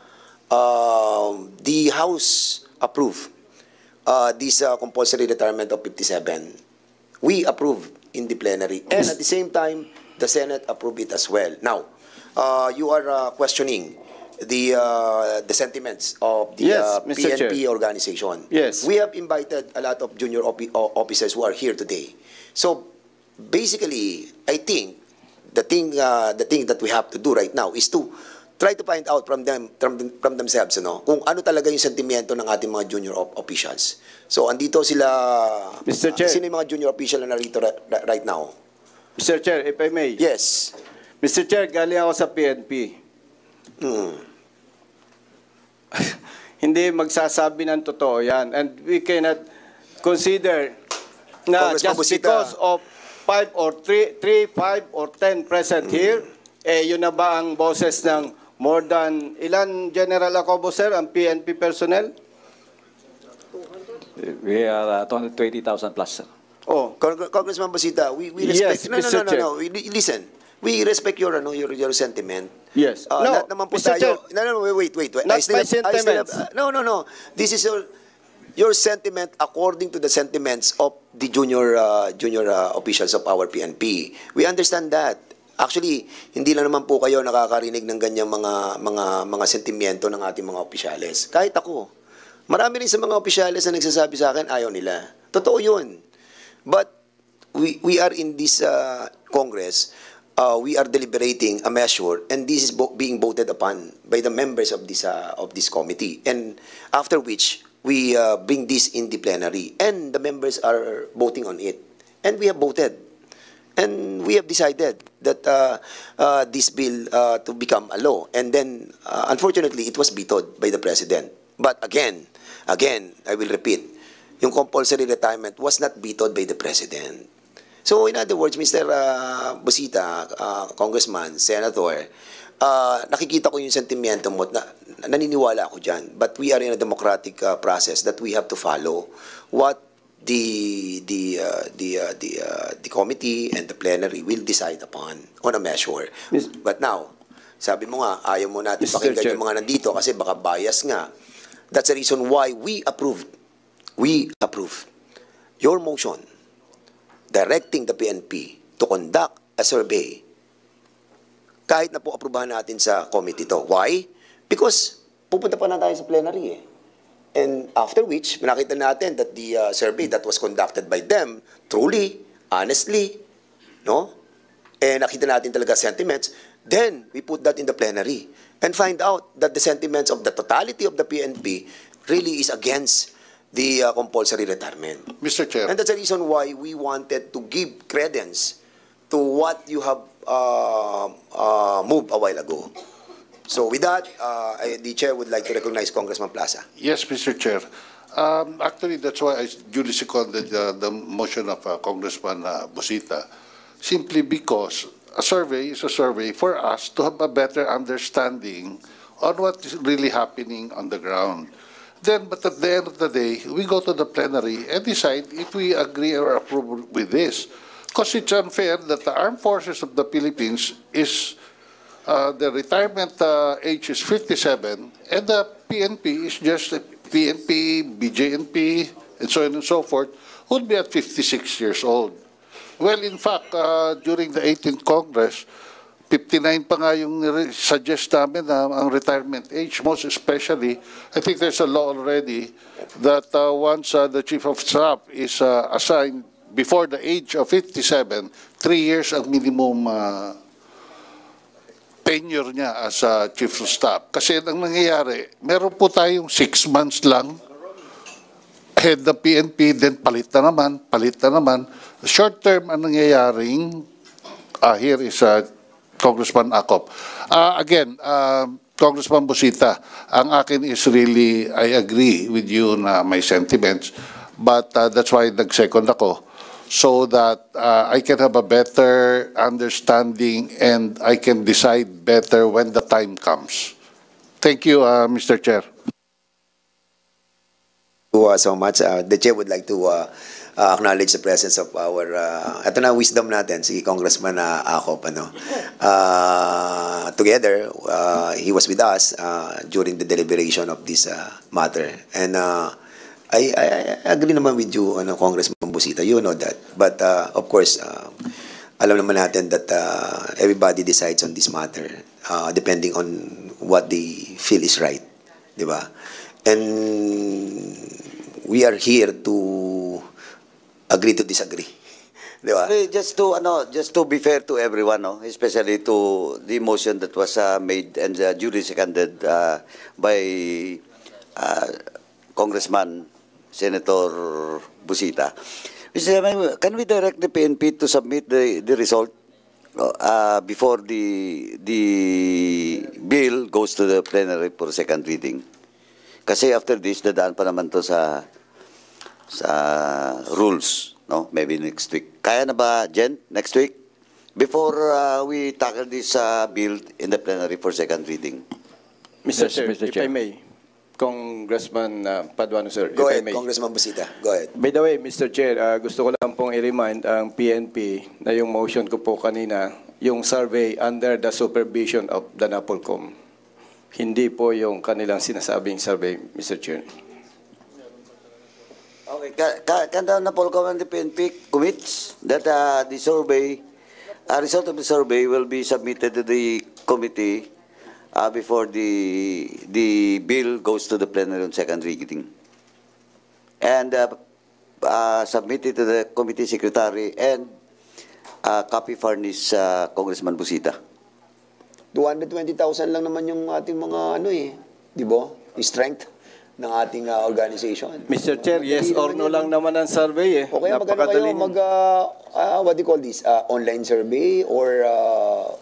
Speaker 2: the House approved this compulsory retirement of 57. We approved in the plenary. And at the same time, the Senate approved it as well. Now, you are questioning the sentiments of the PNP organization.
Speaker 1: Yes.
Speaker 2: We have invited a lot of junior officers who are here today. So basically, I think the thing that we have to do right now is to try to find out from themselves, kung ano talaga yung sentimiento ng ating mga junior officials. So andito sila.
Speaker 1: Mr. Chair.
Speaker 2: Sino yung mga junior official na narito right now?
Speaker 1: Mr. Chair, if I may.
Speaker 2: Yes.
Speaker 1: Mr. Chair, galing ako sa PNP. hindi magsasabi ng totoo yan. And we cannot consider na
Speaker 2: Congressman
Speaker 1: just
Speaker 2: Busita.
Speaker 1: because of 5 or 3, 5 or 10 present here, yun na ba ang boses ng more than, ilan General Acobo, sir, ang PNP personnel?
Speaker 3: We are 220,000 plus, sir.
Speaker 1: Oh,
Speaker 2: Congressman Busita, we
Speaker 1: Yes,
Speaker 2: respect. No,
Speaker 1: Mr. Chair.
Speaker 2: Listen, we respect your sentiment.
Speaker 1: yes. No,
Speaker 2: Lahat naman po
Speaker 1: Mr.
Speaker 2: tayo.
Speaker 1: Chair,
Speaker 2: No, wait.
Speaker 1: Not my sentiments.
Speaker 2: No. This is your sentiment according to the sentiments of the junior officials of our PNP. We understand that. Actually, hindi lang naman po kayo nakakarinig ng ganyang mga sentimiento ng ating mga opisyales. Kahit ako. Marami rin sa mga opisyales na nagsasabi sa akin, ayaw nila. Totoo yun. But we are in this Congress, we are deliberating a measure, and this is being voted upon by the members of this committee. And after which, we bring this in the plenary, and the members are voting on it. And we have voted. And we have decided that this bill to become a law. And then, unfortunately, it was vetoed by the President. But again, I will repeat, yung compulsory retirement was not vetoed by the President. So, in other words, Mr. Busita, Congressman, Senator, nakikita ko yung sentimiento mo, naniniwala ako dyan. But we are in a democratic process that we have to follow what the committee and the plenary will decide upon on a measure. But now, sabi mo nga, ayaw mo natin
Speaker 1: Mr.
Speaker 2: pakinggan
Speaker 1: Chair.
Speaker 2: yung mga nandito kasi baka bias nga. That's the reason why we approved your motion directing the PNP to conduct a survey kahit na po aprubahan natin sa committee to. Why? Because pupunta pa na tayo sa plenary eh. And after which, nakita natin that the survey that was conducted by them, truly, honestly, no? And nakita natin talaga sentiments, then we put that in the plenary and find out that the sentiments of the totality of the PNP really is against the compulsory retirement.
Speaker 10: Mr. Chair.
Speaker 2: And that's the reason why we wanted to give credence to what you have moved a while ago. So with that, the Chair would like to recognize Congressman Plaza.
Speaker 10: Yes, Mr. Chair. Actually, that's why I duly seconded the motion of Congressman Busita, simply because a survey is a survey for us to have a better understanding on what is really happening on the ground. Then, but at the end of the day, we go to the plenary and decide if we agree or approve with this. Because it's unfair that the armed forces of the Philippines is, the retirement age is 57, and the PNP is just PNP, BJNP, and so on and so forth, would be at 56 years old. Well, in fact, during the 18th Congress, 59 pa nga yung suggest namin na ang retirement age, most especially, I think there's a law already that once the Chief of Staff is assigned before the age of 57, 3 years ang minimum tenure niya as Chief of Staff. Kasi ang nangyayari, meron po tayong 6 months lang head ng PNP, then palit na naman. Short term ang nangyayaring, here is Congressman Acop. Again, Congressman Busita, ang akin is really, I agree with you na may sentiments, but that's why nag-second ako, so that I can have a better understanding and I can decide better when the time comes. Thank you, Mr. Chair.
Speaker 2: So much. The Chair would like to acknowledge the presence of our, ito na wisdom natin, si Congressman Acop. Together, he was with us during the deliberation of this matter. And I agree naman with you, Congressman Busita, you know that. But of course, alam naman natin that everybody decides on this matter depending on what they feel is right. Di ba? And we are here to agree to disagree. Di ba?
Speaker 9: Just to be fair to everyone, no? Especially to the motion that was made and duly seconded by Congressman Senator Busita. Mr. Chairman, can we direct the PNP to submit the result before the bill goes to the plenary for second reading? Kasi after this, dadaan pa naman to sa rules, no? Maybe next week. Kaya na ba, Jen, next week? Before we tackle this bill in the plenary for second reading.
Speaker 1: Mr.
Speaker 3: Yes,
Speaker 1: Chair,
Speaker 3: Mr.
Speaker 1: if
Speaker 3: Chair.
Speaker 1: I may, Congressman Paduano, sir,
Speaker 2: Go
Speaker 1: if I
Speaker 2: ahead,
Speaker 1: may.
Speaker 2: Congressman Busita. Go ahead.
Speaker 1: By the way, Mr. Chair, gusto ko lang pong i-remind ang PNP na yung motion ko po kanina, yung survey under the supervision of the NAPOLCOM. Hindi po yung kanilang sinasabing survey, Mr. Chair.
Speaker 9: Okay, can the NAPOLCOM and the PNP commits that the survey, result of the survey will be submitted to the committee before the bill goes to the plenary on second reading, and submitted to the committee secretary and copy furnish Congressman Busita.
Speaker 2: 220,000 lang naman yung ating mga di ba? Yung strength ng ating organization.
Speaker 1: Mr. Chair, yes or no lang naman ang survey eh.
Speaker 2: O kaya magano kayo what do you call this? Online survey or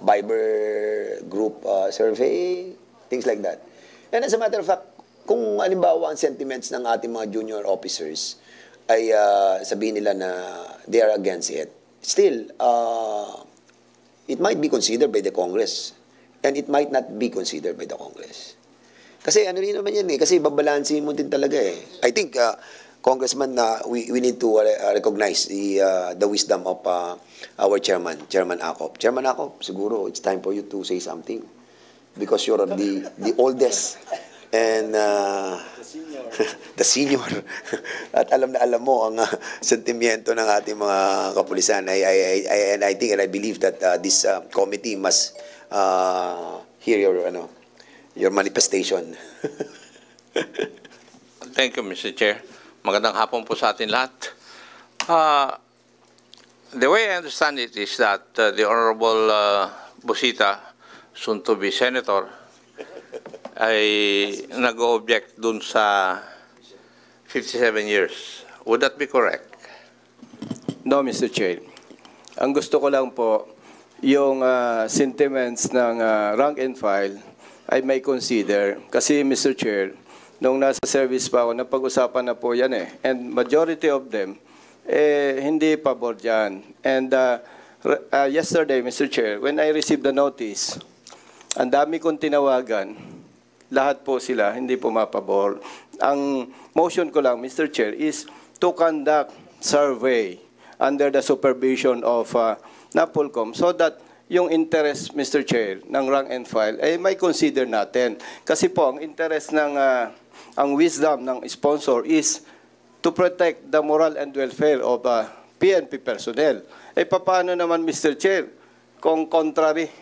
Speaker 2: Viber group survey? Things like that. And as a matter of fact, kung halimbawa ang sentiments ng ating mga junior officers ay sabihin nila na they are against it, still, it might be considered by the Congress and it might not be considered by the Congress. Kasi ano rin naman yan kasi babalansin mo din talaga eh. I think, Congressman, we need to recognize the wisdom of our chairman, Chairman Acop. Chairman Acop, siguro it's time for you to say something because you're the oldest and the senior. At alam na alam mo ang sentimiento ng ating mga kapulisan. And I think and I believe that this committee must hear your manifestation.
Speaker 6: Thank you, Mr. Chair. Magandang hapon po sa atin lahat. The way I understand it is that the Honorable Busita, soon to be Senator, ay nag-object dun sa 57 years. Would that be correct?
Speaker 1: No, Mr. Chair. Ang gusto ko lang po, yung sentiments ng rank and file ay may consider. Kasi, Mr. Chair, nung nasa service pa ako, napag-usapan na po yan eh. And majority of them, hindi pabor dyan. And yesterday, Mr. Chair, when I received the notice, ang dami kong tinawagan, lahat po sila, hindi po mapabor. Ang motion ko lang, Mr. Chair, is to conduct survey under the supervision of NAPOLCOM so that yung interest, Mr. Chair, ng rank and file, ay may consider natin. Kasi po, ang interest ng, ang wisdom ng sponsor is to protect the moral and welfare of PNP personnel. Eh, paano naman, Mr. Chair, kung contrary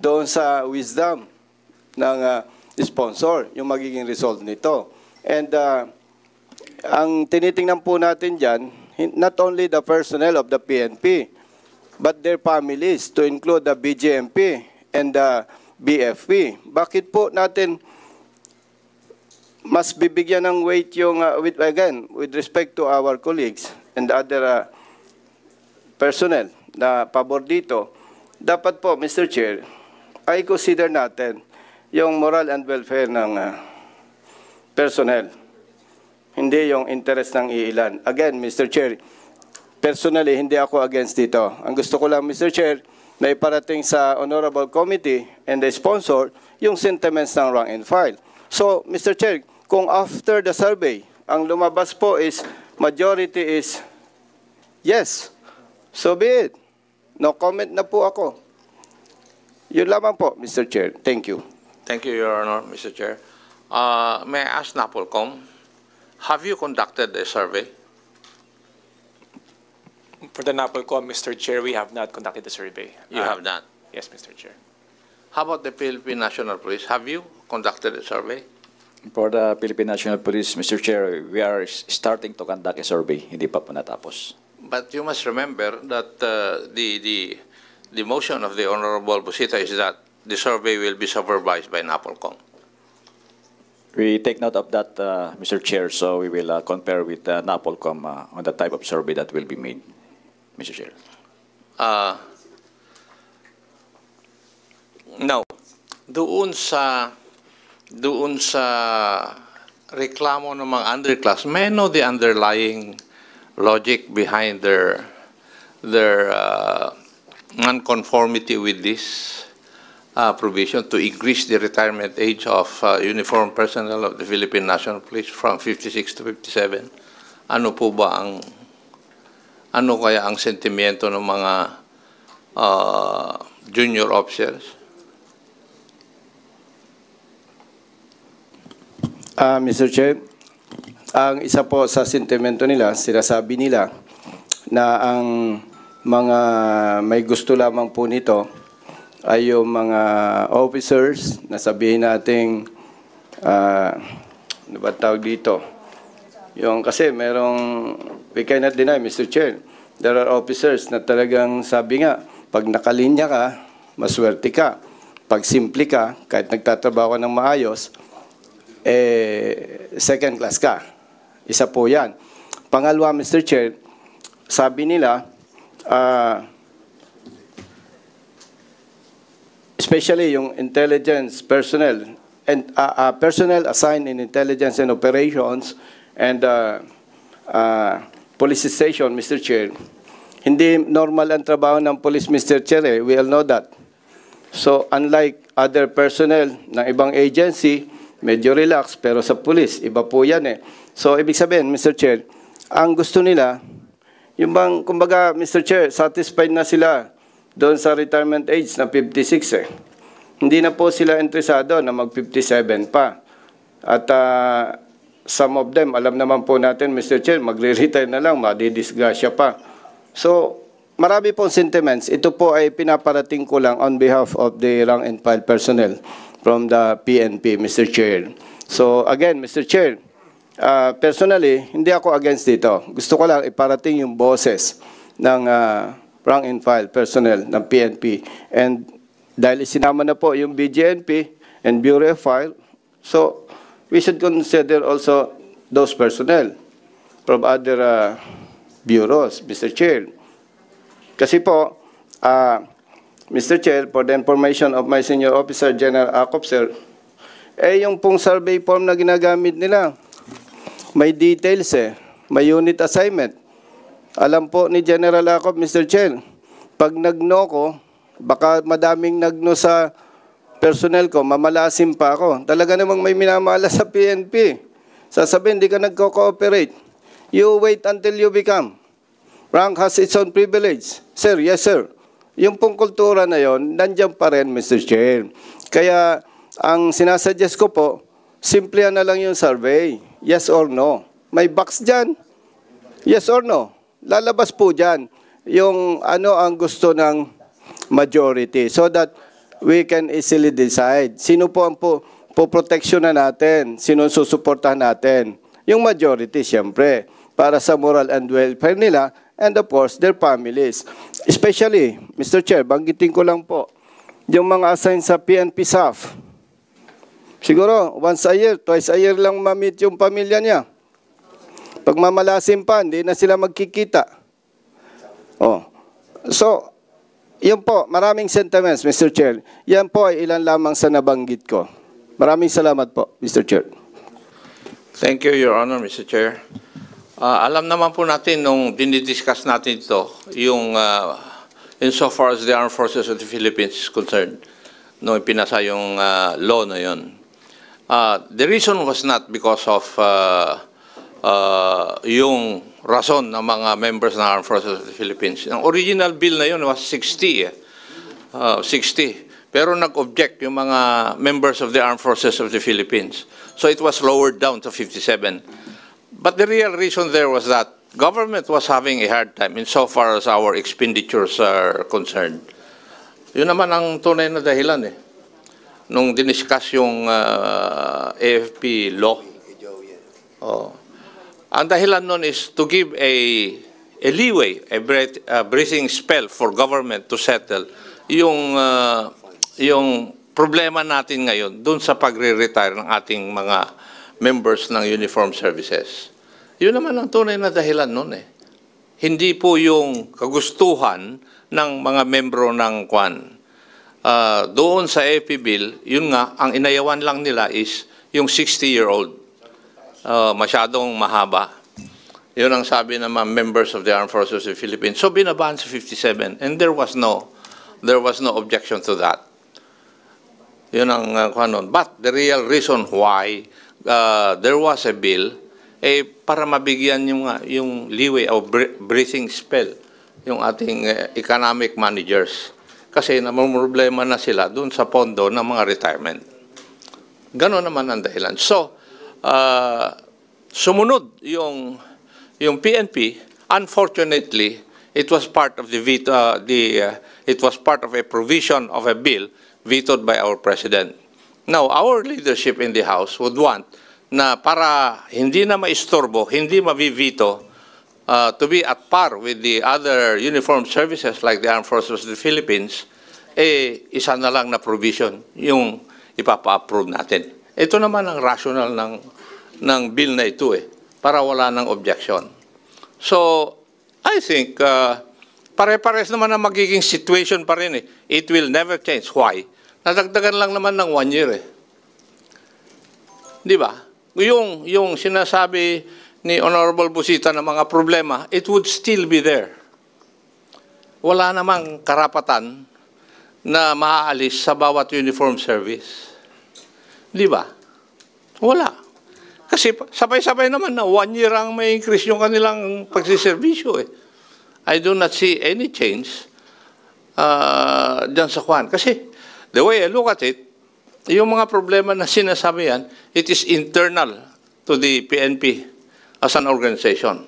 Speaker 1: doon sa wisdom ng sponsor, yung magiging result nito. And ang tinitingnan po natin dyan, not only the personnel of the PNP, but their families, to include the BJMP and the BFP. Bakit po natin mas bibigyan ng weight yung, with respect to our colleagues and other personnel na pabor dito, dapat po, Mr. Chair, ay consider natin yung moral and welfare ng personnel, hindi yung interest ng iilan. Again, Mr. Chair, personally, hindi ako against dito. Ang gusto ko lang, Mr. Chair, na iparating sa Honorable Committee and the sponsor yung sentiments ng rank and file. So, Mr. Chair, kung after the survey, ang lumabas po is, majority is yes, so be it. No comment na po ako. Yun lamang po, Mr. Chair. Thank you.
Speaker 6: Thank you, Your Honor, Mr. Chair. May I ask NAPOLCOM, have you conducted a survey?
Speaker 5: For the NAPOLCOM, Mr. Chair, we have not conducted the survey.
Speaker 6: You have not.
Speaker 5: Yes, Mr. Chair.
Speaker 6: How about the Philippine National Police? Have you conducted a survey?
Speaker 3: For the Philippine National Police, Mr. Chair, we are starting to conduct a survey. Hindi pa po natapos.
Speaker 6: But you must remember that the motion of the Honorable Busita is that the survey will be supervised by NAPOLCOM.
Speaker 3: We take note of that, Mr. Chair, so we will compare with NAPOLCOM on the type of survey that will be made, Mr. Chair.
Speaker 6: Now, doon sa
Speaker 11: reklamo ng mga underclass, may I know the underlying logic behind their nonconformity with this provision to increase the retirement age of uniformed personnel of the Philippine National Police from 56 to 57? Ano po ba ano kaya ang sentimiento ng mga junior officers?
Speaker 1: Mr. Chair, ang isa po sa sentimento nila, sinasabi nila na ang mga may gusto lamang po nito ay yung mga officers na sabihin nating ano ba tawag dito? Yung kasi we cannot deny, Mr. Chair, there are officers na talagang sabi nga, pag nakalinya ka, maswerte ka. Pag simple ka, kahit nagtatrabaho ka ng maayos, second class ka. Isa po yan. Pangalawa, Mr. Chair, sabi nila, especially yung intelligence personnel, and personnel assigned in intelligence and operations and police station, Mr. Chair, hindi normal ang trabaho ng police, Mr. Chair. We all know that. So, unlike other personnel ng ibang agency, medyo relax, pero sa police, iba po yan eh. So, ibig sabihin, Mr. Chair, ang gusto nila, yung bang, kumbaga, Mr. Chair, satisfied na sila doon sa retirement age na 56 eh. Hindi na po sila interesado na mag-57 pa. At some of them, alam naman po natin, Mr. Chair, magre-retire na lang, madidisgrasya pa. So, marami pong sentiments. Ito po ay pinaparating ko lang on behalf of the rank and file personnel from the PNP, Mr. Chair. So, again, Mr. Chair, personally, hindi ako against dito. Gusto ko lang iparating yung boses ng rank and file personnel ng PNP. And dahil isinama na po yung BGNP and Bureau of Fire, so we should consider also those personnel from other bureaus, Mr. Chair. Kasi po, Mr. Chair, for the information of my senior officer, General Acop, sir, yung pong survey form na ginagamit nila, may details may unit assignment. Alam po ni General Acop, Mr. Chair, pag nag-no ko, baka madaming nag-no sa personnel ko, mamalasim pa ako. Talaga namang may minamala sa PNP. Sasabihin, di ka nagko-cooperate. You wait until you become. Rank has its own privilege. Sir, yes sir. Yung pong kultura na yon, nandiyan pa rin, Mr. Chair. Kaya, ang sinasuggest ko po, simple na lang yung survey. Yes or no. May box dyan. Yes or no. Lalabas po dyan yung ano ang gusto ng majority so that we can easily decide. Sino po ang po-protection na natin? Sino susuportahan natin? Yung majority, siyempre, para sa moral and welfare nila and of course, their families. Especially, Mr. Chair, banggitin ko lang po, yung mga assigned sa PNP SAF. Siguro, once a year, twice a year lang ma-meet yung pamilya niya. Pag mamalasim pa, hindi na sila magkikita. So, yun po, maraming sentiments, Mr. Chair. Yan po ay ilan lamang sa nabanggit ko. Maraming salamat po, Mr. Chair.
Speaker 11: Thank you, Your Honor, Mr. Chair. Alam naman po natin nung dinidiscuss natin ito, yung insofar as the Armed Forces of the Philippines is concerned, nung pinasa yung law na yun. The reason was not because of yung rason ng mga members ng Armed Forces of the Philippines. Ang original bill na yun was 60. 60. Pero nag-object yung mga members of the Armed Forces of the Philippines. So it was lowered down to 57. But the real reason there was that government was having a hard time insofar as our expenditures are concerned. Yun naman ang tunay na dahilan nung diniscuss yung AFP law. Ang dahilan nun is to give a leeway, a breathing spell for government to settle yung problema natin ngayon dun sa pagre-retire ng ating mga members ng uniformed services. Yun naman ang tunay na dahilan nun Hindi po yung kagustuhan ng mga membro ng Kwan. Doon sa AFP bill, yun nga, ang inayawan lang nila is yung 60-year-old. masyadong mahaba. Yun ang sabi ng mga members of the Armed Forces of the Philippines. So binabaan sa 57 and there was no objection to that. Yun ang kanon. But the real reason why there was a bill para mabigyan yung leeway o breathing spell yung ating economic managers. Kasi namumroblema na sila dun sa pondo ng mga retirement. Ganon naman ang dahilan. So, sumunod yung PNP. Unfortunately, it was part of it was part of a provision of a bill vetoed by our president. Now, our leadership in the House would want na para hindi na maistorbo, hindi mabivito, to be at par with the other uniformed services like the Armed Forces of the Philippines, isa na lang na provision yung ipapa-approve natin. Ito naman ang rational ng bill na ito para wala ng objection. So, I think, pare-pares naman ang magiging situation pa rin It will never change. Why? Nadagdagan lang naman ng 1 year Di ba? Yung sinasabi ni Honorable Busita na mga problema, it would still be there. Wala namang karapatan na maaalis sa bawat uniform service. Di ba? Wala. Kasi sabay-sabay naman na 1 year ang may increase yung kanilang pagsiservisyo I do not see any change dyan sa kwan. Kasi the way I look at it, yung mga problema na sinasabi yan, it is internal to the PNP as an organization.